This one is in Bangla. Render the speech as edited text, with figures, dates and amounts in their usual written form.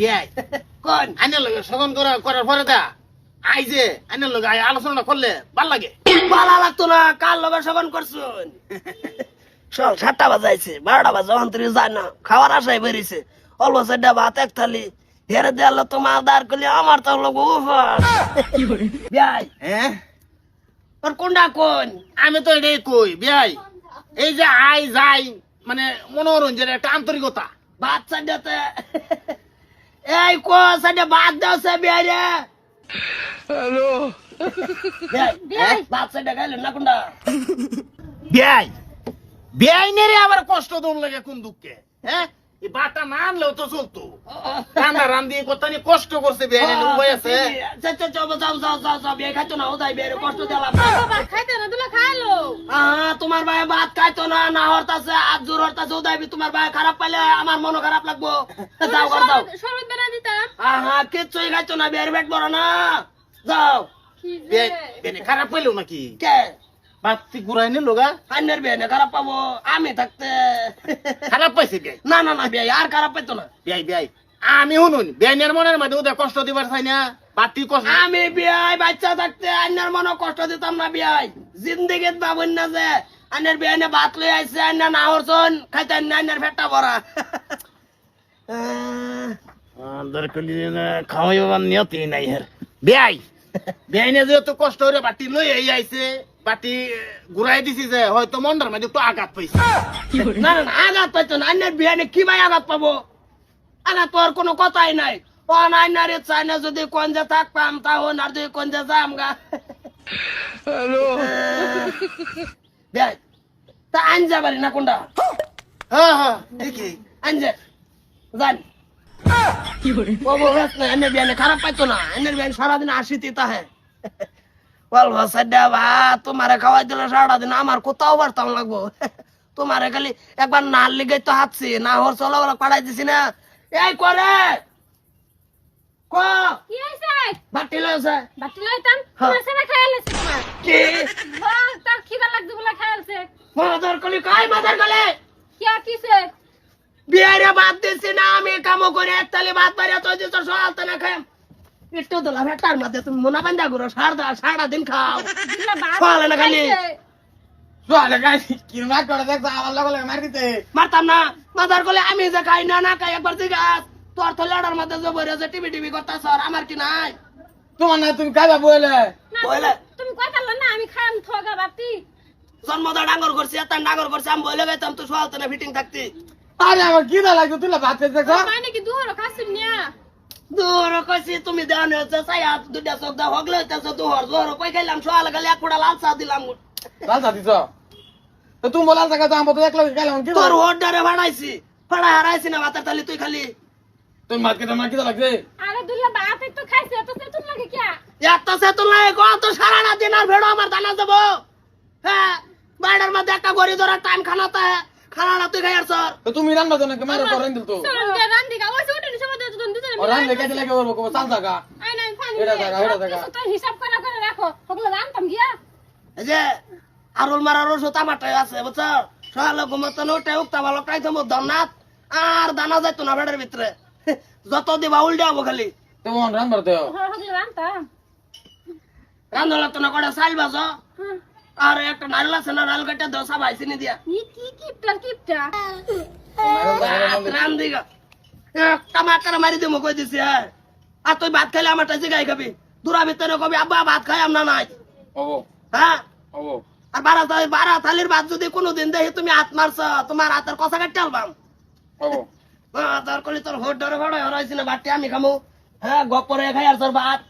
বিয়াই কোন আইনের লগে সগন করার পরে দা আই যে আইনের লগে আলোচনা করলে ভাল লাগে। ভালো লাগতো না কার লগে সগন করছুন সব 7টা বাজাইছে 12টা বাজে অন্তরে যায় না খাওয়ার আশায় বেরিয়েছে অল্প সেটা ভাত এক থালি হেরে দেয়াল তোমার দাঁড় করলে আমার তো লোক উপাস বিয়াই হ্যাঁ তোর কোনটা কোন আমি তো এটাই কই বিয়াই এই যে আই যাই মানে মনোরঞ্জনের একটা আন্তরিকতা। ভাত সাইডাতে এই কো সাইডে ভাত দাও সে বিয়াই রে হ্যালো বিয়াই ভাত সাইডে গাইলেন না কোনটা বিয়াই বিয়াই নেরে আবার কষ্ট দম লাগে কোন দুঃখে। হ্যাঁ এই বাটা না আনলেও তো চলতো রান্না রান্ধি কত কষ্ট করছে বিয়াই নেরে উপায় আছে। যাও বিয়াই খাইতো না ওদাই বিয়াই কষ্ট দিলাম বাবা খাইতে না দুলা খাইলো তোমার ভাই ভাত খাইতো না না হরতাছে আজ জোর হরতাছে ওদাইবি তোমার ভাই খারাপ পাইলে আমার মনও খারাপ লাগবো যাও ঘর যাও শরবত বানা দিতাম কিচ্ছুই খাইতো না বিয়ার পেট বড় না যাও কি যে বিয়াই বেনে খারাপ পাইলো নাকি কে বাতি ঘুরাই নিল গা আন্নের বিয়ে খারাপ পাবো আমি থাকতে খারাপ পাইছে বিয়াই। না না না বিয়াই আর খারাপ পাইতো না বিয়াই বিয়াই আমি শুনুন বিয়াইনের মনের মধ্যে ওদের কষ্ট দিবার চাই না বাতি কষ্ট আমি বিয়াই বাচ্চা থাকতে আন্নার মনে কষ্ট দিতাম না বিয়াই জিন্দিগিত ভাবুন না যে আন্নার বিয়াই না ভাত লই আইছে আন্না না হরছন খাইতে আন্নার পেটটা ভরা দরকারি খাওয়াইবার নিয়তি নাই হের বিয়াই বিয়াইনে যেহেতু কষ্ট হইরে বাটি লই আইছে বাটি ঘুরাই দিছি যে হয়তো মন্ডার মধ্যে একটু আঘাত পাইছে। না না না আঘাত পাইতো না আন্নার বিয়াই কি ভাই আঘাত পাবো আঘাত পাওয়ার কোনো কথাই নাই ও আন্নারে চাই না যদি কোন যে থাকতাম তাহলে আর যদি কোন যে যাম গা হ্যালো বিয়াই তা আনজা বাড়ি না কোনটা হ্যাঁ হ্যাঁ দেখি আনজে জান বাবু বেশ না এনে বিয়ানে খারাপ পাইতো না এনের বিয়ান সারাদিন 80 তিতা হ্যাঁ বলবো সাডা ভা তোমারে খাওয়াই দিলে সারাদিন আমার কোথাও বাড়তাম লাগবো তোমারে খালি একবার না লিগে তো হাঁটছি না হর চলা বলা পাড়াই দিছি না এই করে ক কি হইছে বাটি লইছে বাটি লইতাম হ্যাঁ। তোমার সেনা খাইলাছে তোমার কি তার খিদা লাগছে বলে খাইলছে মাদার কলি কাই মাদার কলি কি আর কিছে বিয়ারে বাদ দিছি না আমি কামো করে এক তালি ভাত বাড়িয়া তো দিছ সকালতে না খাই একটু দলা ভেটার মধ্যে তুমি মোনা বান্ধা ঘুরো সারা দিন খাও দুলা ভাত সকালে না খালি সোয়ালে গাই কি মার করে দেখছ আমার লগে লগে মার দিতে মারতাম না মাদার কলে আমি যে খাই না না খাই একবার জিগাস তোর তো লাড়ার মধ্যে যে বইরে যে টিভি করতাছ আর আমার কি নাই তোমার না তুমি খাইবা বলে বইলে তুমি কইতাল না আমি খাইম থগা বাতি জন্মদা ডাঙ্গর করছি এত ডাঙ্গর করছি আমি বইলে গাইতাম তো সকালতে না ফিটিং থাকতি আরে আমার কি না লাগতো তুই ভাত খেতে দেখছ মানে কি দুহর খাসিম নিয়া দূর কইছি তুমি দেওয়া হচ্ছে চাই হাত দুটা চোখ দা হগলে হইতেছে দুহর জোর কই খাইলাম সকালে গেলে এক কুড়া লাল চা দিলাম লাল দিছ তো তুমি বলার জায়গা তো আমরা তো এক লগে গেলাম কি তোর হোডারে ভাড়াইছি ভাড়া হারাইছি না ভাতের তালি তুই খালি তুমি ভাত খেতে আমার কি লাগছে আরে দুলা ভাত তো খাইছে তো তেতুন লাগে কি এত সে তো নাই কত সারা দিন আর ভেড়ো আমার দানা দেবো হ্যাঁ বাইরের মধ্যে একটা গড়ি ধরার টাইম খানাতে খানা তুই খাই আর সর তো তুমি রান্না জানো কি মারো করেন দিল তো সরঙ্গে রান্দি গা ওই উঠে নিছে মধ্যে দুজন দুজন আর রান্না কেটে লাগে বলবো কো চাল জায়গা আই না ফানি এটা জায়গা তো হিসাব করে রাখো ওগুলো রান্তাম গিয়া এই যে আরুল মারার ওষুধ আমারটাই আছে বুঝছো সকালে ঘুমাতে ওটাই উঠতে ভালো খাইতে মো দনাত আর দানা যাইতো না বেড়ের ভিতরে যত দিবা উল্টে হবো খালি তোমার রান্না দেও ওগুলো রান্তাম রান্ধলা তো না করে চাল বাজো আর একটা নারকেল আছে না নারকেল কাটা দশা ভাই চিনি দিয়া কি কিপটা রান্ধি গা একটা মাকারা মারি দিমো কই দিছি হ্যাঁ আর তুই ভাত খাইলে আমারটা জিগাই খাবি দূরা ভিতরে কবি আব্বা ভাত খাই আমরা নাই ওবো হ্যাঁ ওবো আর বারা থালির ভাত যদি কোনোদিন দেখি তুমি হাত মারছ তোমার হাতের কষা কাটতে আলবাম ওবো তোর কলি তোর হোট ধরে ভাড়া হরাইছি না ভাতটি আমি খামু হ্যাঁ গপ করে খাই আর তোর ভাত